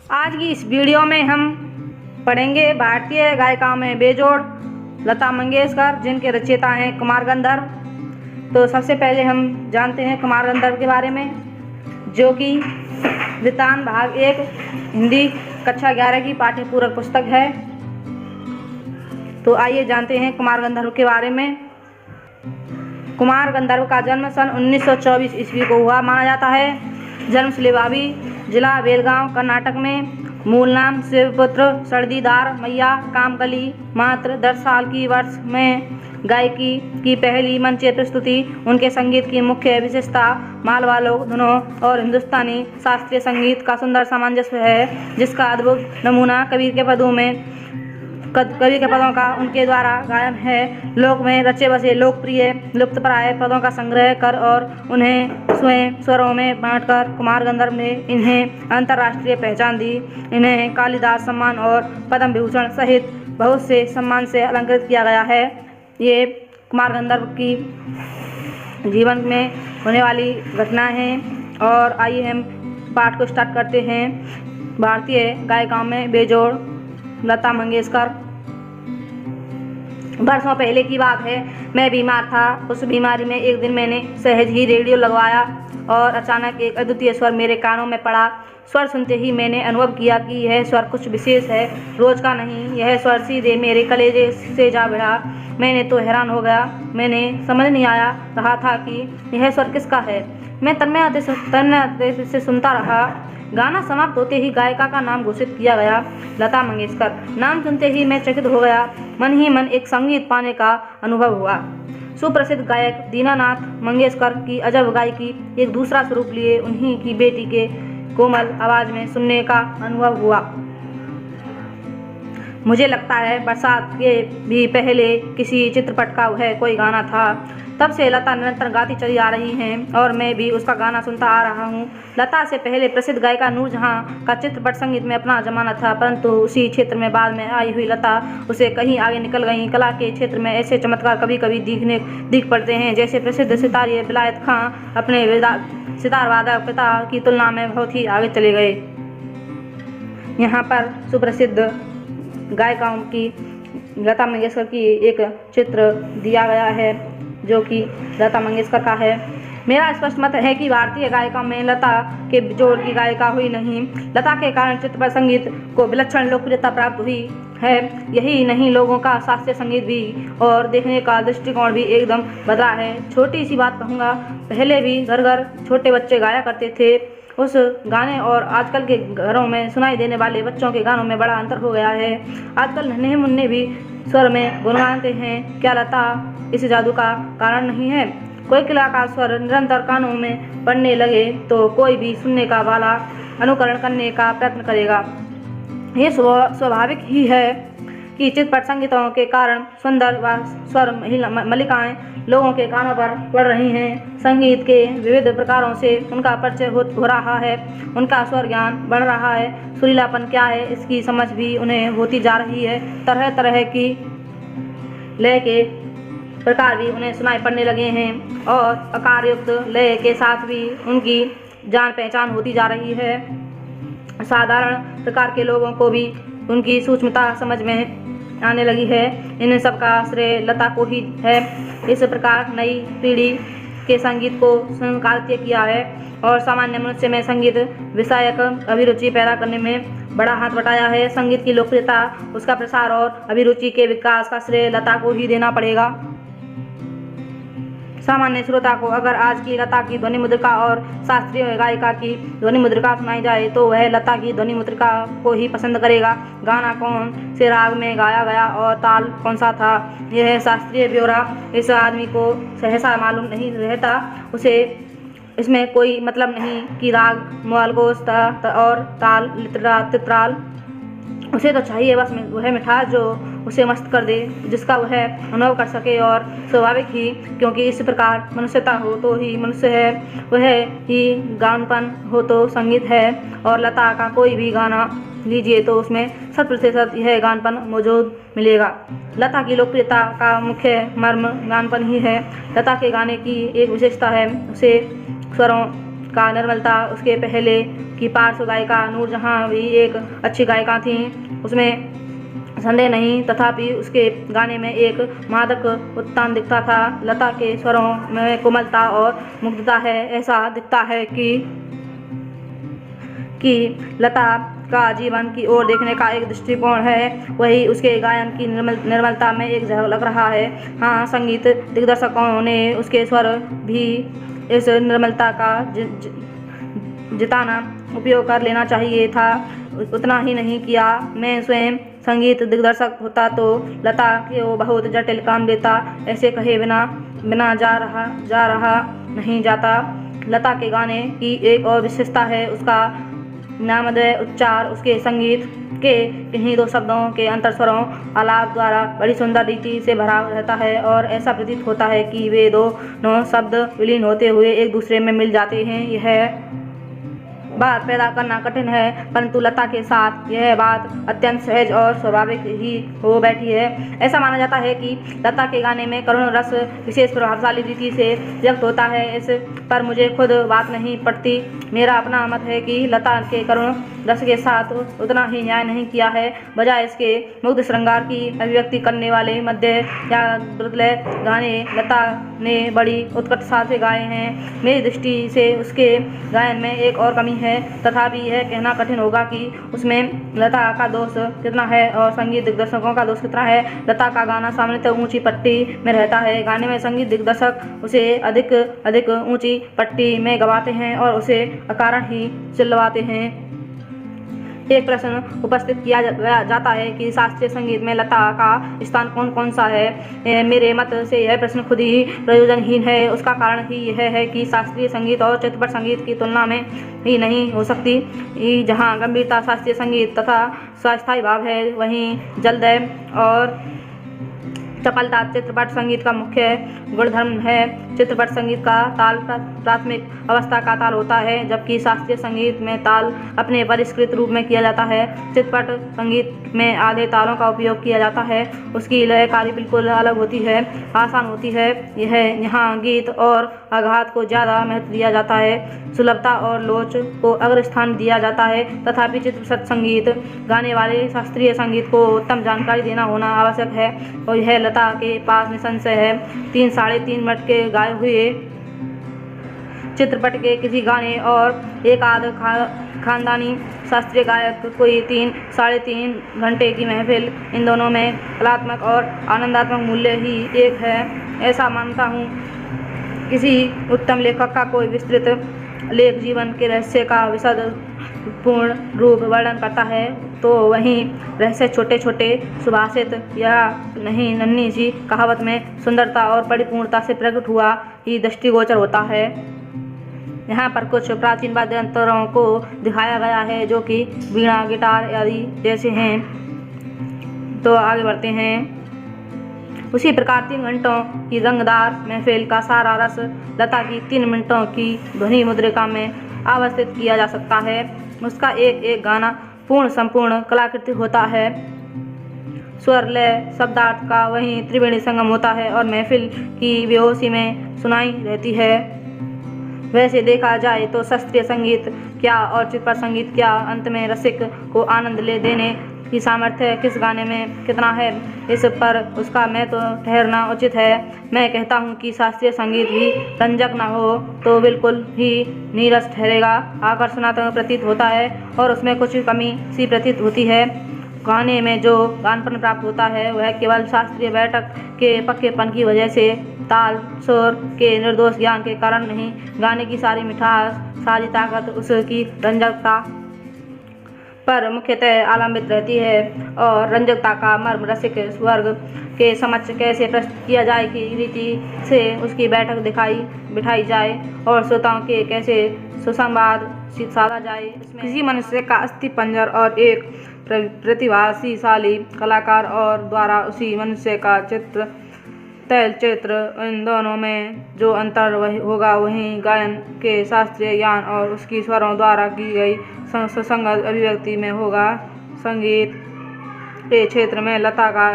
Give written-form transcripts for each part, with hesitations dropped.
आज की इस वीडियो में हम पढ़ेंगे भारतीय गायिकाओं में बेजोड़ लता मंगेशकर, जिनके रचयिता हैं कुमार गंधर्व। तो सबसे पहले हम जानते हैं कुमार गंधर्व के बारे में, जो कि वृत्तांत भाग 1 हिंदी कक्षा 11 की पाठ्य पूरक पुस्तक है। तो आइए जानते हैं कुमार गंधर्व के बारे में। कुमार गंधर्व का जन्म सन 1924 ईस्वी को हुआ माना जाता है। जन्म सिलेवावी, जिला बेलगांव, कर्नाटक में। मूल नाम शिवपुत्र सर्दीदार मैया कामकली। मात्र 10 साल की वर्ष में गायकी की पहली मंच प्रस्तुति। उनके संगीत की मुख्य विशेषता मालवा लोक धुनों और हिंदुस्तानी शास्त्रीय संगीत का सुंदर सामंजस्य है, जिसका अद्भुत नमूना कबीर के पदों का उनके द्वारा गायन है। लोक में रचे बसे लोकप्रिय लुप्तप्राय पदों का संग्रह कर और उन्हें स्वयं स्वरों में बांटकर कुमार गंधर्व ने इन्हें अंतर्राष्ट्रीय पहचान दी। इन्हें कालिदास सम्मान और पद्म विभूषण सहित बहुत से सम्मान से अलंकृत किया गया है। ये कुमार गंधर्व की जीवन में होने वाली घटना है। और आइए हम पाठ को स्टार्ट करते हैं। भारतीय गायिकाओं में बेजोड़ लता मंगेशकर। वर्षों पहले की बात है, मैं बीमार था। उस बीमारी में एक दिन मैंने सहज ही रेडियो लगवाया और अचानक एक अद्वितीय स्वर मेरे कानों में पड़ा। स्वर सुनते ही मैंने अनुभव किया कि यह स्वर कुछ विशेष है, रोज का नहीं। यह स्वर सीधे मेरे कलेजे से जा भिड़ा। मैंने तो हैरान हो गया। मैंने समझ नहीं आया रहा था कि यह स्वर किसका है। मैं तन्मयता से सुनता रहा। गाना समाप्त होते ही गायिका का नाम घोषित किया गया, लता मंगेशकर। नाम सुनते ही मैं चकित हो गया। मन ही मन एक संगीत पाने का अनुभव हुआ। सुप्रसिद्ध गायक दीनानाथ मंगेशकर की अजब गायकी एक दूसरा स्वरूप लिए उन्हीं की बेटी के कोमल आवाज में सुनने का अनुभव हुआ। मुझे लगता है बरसात के भी पहले किसी चित्रपट का वह कोई गाना था। तब से लता निरंतर गाती चली आ रही हैं और मैं भी उसका गाना सुनता आ रहा हूँ। लता से पहले प्रसिद्ध गायिका नूरजहां का चित्रपट संगीत में अपना जमाना था, परंतु उसी क्षेत्र में बाद में आई हुई लता उसे कहीं आगे निकल गई। कला के क्षेत्र में ऐसे चमत्कार कभी कभी दिख पड़ते हैं, जैसे प्रसिद्ध सितारे विलायत खां अपने सितार वादक पिता की तुलना में बहुत ही आगे चले गए। यहाँ पर सुप्रसिद्ध गायिकाओं की लता मंगेशकर की एक चित्र दिया गया है, जो कि लता मंगेशकर का है। मेरा स्पष्ट मत है कि भारतीय गायिका में लता के जोड़ की गायिका हुई नहीं। लता के कारण चित्रपट संगीत को विलक्षण लोकप्रियता प्राप्त हुई है। यही नहीं, लोगों का शास्त्रीय संगीत भी और देखने का दृष्टिकोण भी एकदम बदला है। छोटी सी बात कहूँगा, पहले भी घर घर छोटे बच्चे गाया करते थे। उस गाने और आजकल के घरों में सुनाई देने वाले बच्चों के गानों में बड़ा अंतर हो गया है। आजकल नन्हे मुन्ने भी स्वर में गुनगुनाते हैं। क्या लता इस जादू का कारण नहीं है? कोई किला का स्वर निरंतर कानों में पड़ने लगे तो कोई भी सुनने का वाला अनुकरण करने का प्रयत्न करेगा। ये स्वाभाविक ही है कि चित्रपट संगीतों के कारण सुंदर व स्वर मल्लिकाएं लोगों के कानों पर पड़ रही हैं। संगीत के विविध प्रकारों से उनका परिचय हो रहा है, उनका स्वर ज्ञान बढ़ रहा है। सुरीलापन क्या है, इसकी समझ भी उन्हें होती जा रही है। तरह तरह की लय के प्रकार भी उन्हें सुनाई पड़ने लगे हैं और आकारयुक्त लय के साथ भी उनकी जान पहचान होती जा रही है। साधारण प्रकार के लोगों को भी उनकी सूक्ष्मता समझ में आने लगी है। इन सब का श्रेय लता को ही है। इस प्रकार नई पीढ़ी के संगीत को संकालित किया है और सामान्य मनुष्य में संगीत विषयक अभिरुचि पैदा करने में बड़ा हाथ बटाया है। संगीत की लोकप्रियता, उसका प्रसार और अभिरुचि के विकास का श्रेय लता को ही देना पड़ेगा। सामान्य श्रोता को अगर आज की लता की ध्वनि मुद्रिका और शास्त्रीय गायिका की ध्वनि मुद्रिका सुनाई जाए तो वह लता की ध्वनि मुद्रिका को ही पसंद करेगा। गाना कौन से राग में गाया गया और ताल कौन सा था, यह शास्त्रीय ब्यौरा इस आदमी को सहसा मालूम नहीं रहता। उसे इसमें कोई मतलब नहीं कि राग मालगोस और ताल तित्राल। उसे तो चाहिए बस वह मिठास जो उसे मस्त कर दे, जिसका वह अनुभव कर सके। और स्वाभाविक ही, क्योंकि इस प्रकार मनुष्यता हो तो ही मनुष्य है, वह ही गानपन हो तो संगीत है। और लता का कोई भी गाना लीजिए तो उसमें 100% यह गानपन मौजूद मिलेगा। लता की लोकप्रियता का मुख्य मर्म गानपन ही है। लता के गाने की एक विशेषता है, उसे स्वरों का निर्मलता। उसके पहले की पार्श्व गायिका नूरजहां भी एक अच्छी गायिका थी, उसमें संदेह नहीं, तथापि उसके गाने में एक मादक उत्तान दिखता था। लता के स्वरों में कोमलता और मुग्धता है। ऐसा दिखता है कि लता का जीवन की ओर देखने का एक दृष्टिकोण है, वही उसके गायन की निर्मलता में एक झलक रहा है। हाँ, संगीत दिग्दर्शकों ने उसके स्वर भी इस निर्मलता का जिताना उपयोग कर लेना चाहिए था, उतना ही नहीं किया। मैं स्वयं संगीत दिग्दर्शक होता तो लता को बहुत जटिल काम देता, ऐसे कहे बिना जा रहा नहीं जाता। लता के गाने की एक और विशेषता है उसका नामधेय उच्चार। उसके संगीत के किन्हीं दो शब्दों के अंतर स्वरों आलाप द्वारा बड़ी सुंदर रीति से भरा रहता है और ऐसा प्रतीत होता है कि वे दोनों शब्द विलीन होते हुए एक दूसरे में मिल जाते हैं। यह बात पैदा करना कठिन है, परंतु लता के साथ यह बात अत्यंत सहज और स्वाभाविक ही हो बैठी है। ऐसा माना जाता है कि लता के गाने में करुण रस विशेष प्रभावशाली रीति से व्यक्त होता है। इस पर मुझे खुद बात नहीं पड़ती। मेरा अपना मत है कि लता के करुण रस के साथ उतना ही न्याय नहीं किया है, बजाय इसके मुग्ध श्रृंगार की अभिव्यक्ति करने वाले मध्य या दुर्लय गाने लता ने बड़ी उत्कटता से गाए हैं। मेरी दृष्टि से उसके गायन में एक और कमी है, तथापि यह कहना कठिन होगा कि उसमें लता का दोष कितना है और संगीत दिग्दर्शकों का दोष कितना है। लता का गाना सामान्यतः ऊंची पट्टी में रहता है। गाने में संगीत दिग्दर्शक उसे अधिक ऊंची पट्टी में गवाते हैं और उसे अकारण ही चिल्लवाते हैं। एक प्रश्न उपस्थित किया जाता है कि शास्त्रीय संगीत में लता का स्थान कौन सा है। मेरे मत से यह प्रश्न खुद ही प्रयोजनहीन है। उसका कारण ही यह है कि शास्त्रीय संगीत और चित्रपट संगीत की तुलना में ही नहीं हो सकती। जहाँ गंभीरता शास्त्रीय संगीत तथा स्थायी भाव है, वहीं जल्द और चपलता चित्रपट संगीत का मुख्य गुणधर्म है। चित्रपट संगीत का ताल प्राथमिक अवस्था का ताल होता है, जबकि शास्त्रीय संगीत में ताल अपने परिष्कृत रूप में किया जाता है। चित्रपट संगीत में आधे तालों का उपयोग किया जाता है। उसकी लयकारी बिल्कुल अलग होती है, आसान होती है। यहाँ गीत और आघात को ज़्यादा महत्व दिया जाता है, सुलभता और लोच को अग्र स्थान दिया जाता है। तथापि चित्रपट संगीत गाने वाले शास्त्रीय संगीत को उत्तम जानकारी देना होना आवश्यक है, और यह लता के पास निसंशय है। 3-3.5 मिनट के गाए हुए चित्रपट के किसी गाने और एक आध खानदानी शास्त्रीय गायक कोई 3-3.5 घंटे की महफिल, इन दोनों में कलात्मक और आनंदात्मक मूल्य ही एक है, ऐसा मानता हूँ। किसी उत्तम लेखक का कोई विस्तृत लेख जीवन के रहस्य का विशद पूर्ण रूप वर्णन करता है, तो वहीं रहस्य छोटे छोटे सुभाषित या नहीं नन्ही सी कहावत में सुंदरता और परिपूर्णता से प्रकट हुआ ही दृष्टिगोचर होता है। यहाँ पर कुछ प्राचीन वाद्य यंत्रों को दिखाया गया है, जो कि वीणा, गिटार आदि जैसे हैं। तो आगे बढ़ते हैं। उसी प्रकार 3 घंटों की रंगदार महफिल का सारा रस लता की 3 मिनटों की ध्वनि मुद्रिका में अवस्थित किया जा सकता है। उसका एक गाना पूर्ण संपूर्ण कलाकृति होता है। स्वर, लय, शब्दार्थ का वहीं त्रिवेणी संगम होता है और महफिल की बेहोशी में सुनाई रहती है। वैसे देखा जाए तो शास्त्रीय संगीत क्या और चित्रपट संगीत क्या, अंत में रसिक को आनंद ले देने की सामर्थ्य किस गाने में कितना है, इस पर उसका महत्व ठहरना उचित है। मैं कहता हूँ कि शास्त्रीय संगीत ही रंजक न हो तो बिल्कुल ही नीरस ठहरेगा, आकर्षणात्मक प्रतीत होता है और उसमें कुछ कमी सी प्रतीत होती है। गाने में जो गानपन प्राप्त होता है वह केवल शास्त्रीय बैठक के पक्केपन की वजह से, ताल सुर के निर्दोष ज्ञान के कारण नहीं। गाने की सारी मिठास, सारी ताकत उसकी रंजकता पर मुख्यतः आलंबित रहती है, और रंजकता का मर्म रसिक वर्ग के समक्ष कैसे प्रस्तुत किया जाए की रीति से उसकी बैठक बिठाई जाए और श्रोताओं के कैसे सुसंवाद साधा जाए। किसी मनुष्य का अस्थिपंजर और एक प्रतिभाशाली कलाकार और द्वारा उसी मनुष्य का तैलचित्र, इन दोनों में जो अंतर होगा वहीं गायन के शास्त्रीय ज्ञान और उसकी स्वरों द्वारा की गई सुसंगत अभिव्यक्ति में होगा। संगीत के क्षेत्र में लता का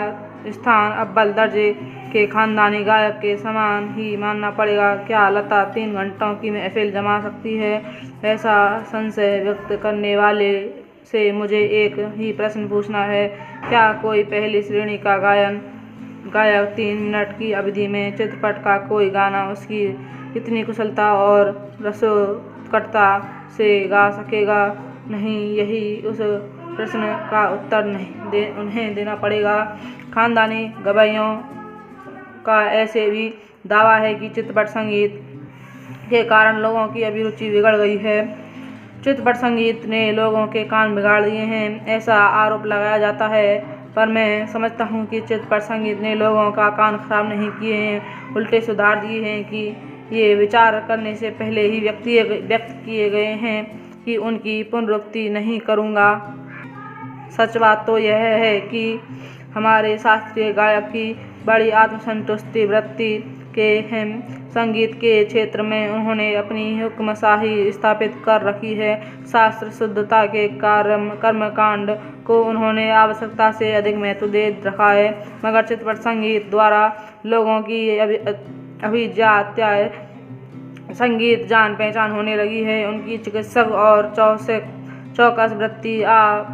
स्थान अव्वल दर्जे के खानदानी गायक के समान ही मानना पड़ेगा। क्या लता 3 घंटों की महफिल जमा सकती है? ऐसा संशय व्यक्त करने वाले से मुझे एक ही प्रश्न पूछना है, क्या कोई पहली श्रेणी का गायक 3 मिनट की अवधि में चित्रपट का कोई गाना उसकी इतनी कुशलता और रसोत्कटता से गा सकेगा? नहीं, यही उस प्रश्न का उत्तर उन्हें देना पड़ेगा। खानदानी गवाइयों का ऐसे भी दावा है कि चित्रपट संगीत के कारण लोगों की अभिरुचि बिगड़ गई है। चित्रपट संगीत ने लोगों के कान बिगाड़ दिए हैं, ऐसा आरोप लगाया जाता है, पर मैं समझता हूँ कि चित्रपट संगीत ने लोगों का कान खराब नहीं किए हैं, उल्टे सुधार दिए हैं कि ये विचार करने से पहले ही व्यक्त किए गए हैं कि उनकी पुनरुक्ति नहीं करूँगा। सच बात तो यह है कि हमारे शास्त्रीय गायक की बड़ी आत्मसंतुष्टि वृत्ति के हैं। संगीत के क्षेत्र में उन्होंने अपनी हुक्मशाही स्थापित कर रखी है। शास्त्र शुद्धता के कर्मकांड को उन्होंने आवश्यकता से अधिक महत्व दे रखा है। मगर चित्रपट संगीत द्वारा लोगों की अभिजात्य संगीत जान पहचान होने लगी है। उनकी चिकित्सक और चौकस वृत्ति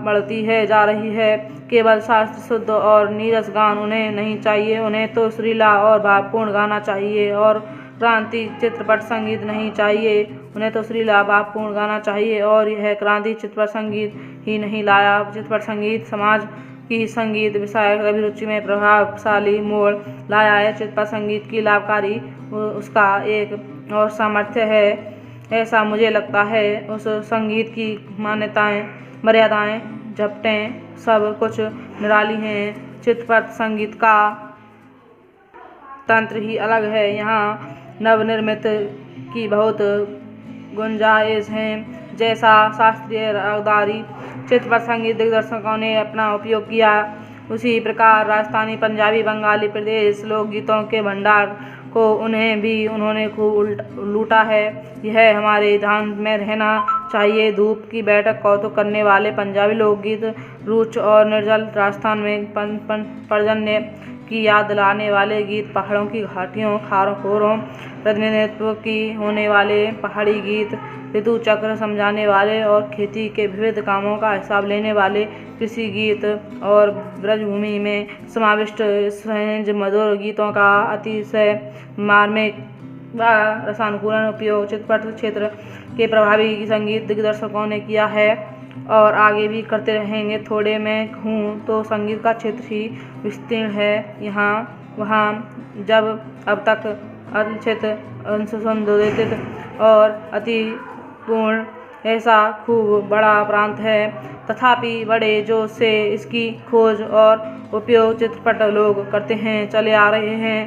बढ़ती है जा रही है। केवल शास्त्र शुद्ध और नीरस गान उन्हें नहीं चाहिए, उन्हें तो सुरीला और भावपूर्ण गाना चाहिए। और क्रांति चित्रपट संगीत नहीं चाहिए, उन्हें तो सुरीला भावपूर्ण गाना चाहिए। और यह क्रांति चित्रपट संगीत ही नहीं लाया। चित्रपट संगीत समाज की संगीत विषयक अभिरुचि में प्रभावशाली मोड़ लाया है। चित्रपट संगीत की लाभकारी उसका एक और सामर्थ्य है, ऐसा मुझे लगता है। उस संगीत की मर्यादाएं झपटें सब कुछ निराली हैं। चित्रपट संगीत का तंत्र ही अलग है। यहाँ नवनिर्मित की बहुत गुंजाइश है। जैसा शास्त्रीय रागदारी चित्रपट संगीत दिग्दर्शकों ने अपना उपयोग किया, उसी प्रकार राजस्थानी, पंजाबी, बंगाली प्रदेश लोकगीतों के भंडार को उन्होंने खूब लूटा है। यह हमारे ध्यान में रहना चाहिए। धूप की बैठक कौतुक करने वाले पंजाबी लोकगीत, रूच और निर्जल राजस्थान में पर्जन्य की याद दिलाने वाले गीत, पहाड़ों की घाटियों, खारों प्रतिनिधित्व की होने वाले पहाड़ी गीत, ऋतु चक्र समझाने वाले और खेती के विविध कामों का हिसाब लेने वाले कृषि गीत और ब्रजभूमि में समाविष्ट सहज मधुर गीतों का अतिशय मार्मिक व रसानुकूलन उपयोग चित्रपट क्षेत्र के प्रभावी संगीत दिग्दर्शकों ने किया है और आगे भी करते रहेंगे। थोड़े मैं कहूँ तो संगीत का क्षेत्र ही विस्तीर्ण है। यहाँ वहाँ जब अब तक अनिश्चित, अनुसंधानित और अतिपूर्ण ऐसा खूब बड़ा प्रांत है, तथापि बड़े जोश से इसकी खोज और उपयोग चित्रपट लोग करते हैं चले आ रहे हैं।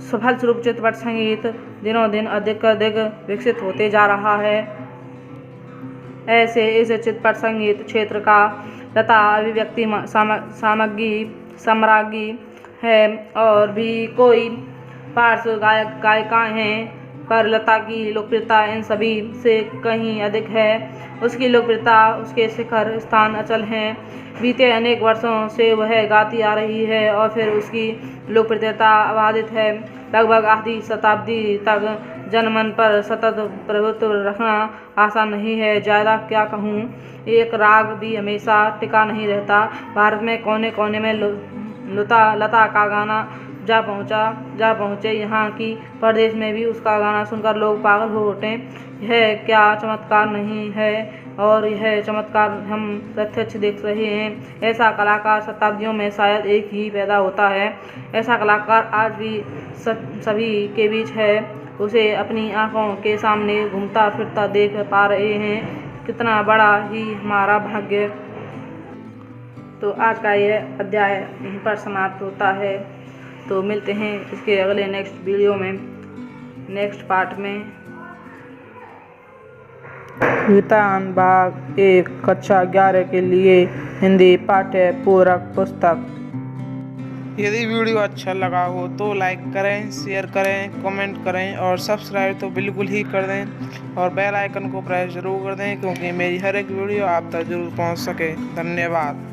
फलस्वरूप चित्रपट संगीत दिनों दिन अधिक विकसित होते जा रहा है। ऐसे इस चित्रपट संगीत क्षेत्र का लता अभिव्यक्ति साम्राज्ञी है और भी कोई पार्श्व गायिकाएं हैं, पर लता की लोकप्रियता इन सभी से कहीं अधिक है। उसकी लोकप्रियता, उसके शिखर स्थान अचल हैं। बीते अनेक वर्षों से वह गाती आ रही है और फिर उसकी लोकप्रियता अबाधित है। लगभग आधी शताब्दी तक जनमन पर सतत प्रभुत्व रखना आसान नहीं है। ज़्यादा क्या कहूँ, एक राग भी हमेशा टिका नहीं रहता। भारत में कोने कोने में लता का गाना जा पहुँचे, यहाँ की प्रदेश में भी उसका गाना सुनकर लोग पागल हो उठे। यह क्या चमत्कार नहीं है? और यह चमत्कार हम प्रत्यक्ष देख रहे हैं। ऐसा कलाकार शताब्दियों में शायद एक ही पैदा होता है। ऐसा कलाकार आज भी सभी के बीच है। उसे अपनी आंखों के सामने घूमता फिरता देख पा रहे हैं। कितना बड़ा ही हमारा भाग्य। तो आज का यह अध्याय यहीं पर समाप्त होता है। तो मिलते हैं इसके अगले नेक्स्ट वीडियो में, नेक्स्ट पार्ट में। वितान भाग 1 कक्षा 11 के लिए हिंदी पाठ्य पूरक पुस्तक। यदि वीडियो अच्छा लगा हो तो लाइक करें, शेयर करें, कमेंट करें और सब्सक्राइब तो बिल्कुल ही कर दें और बेल आइकन को प्रेस जरूर कर दें, क्योंकि मेरी हर एक वीडियो आप तक जरूर पहुंच सके। धन्यवाद।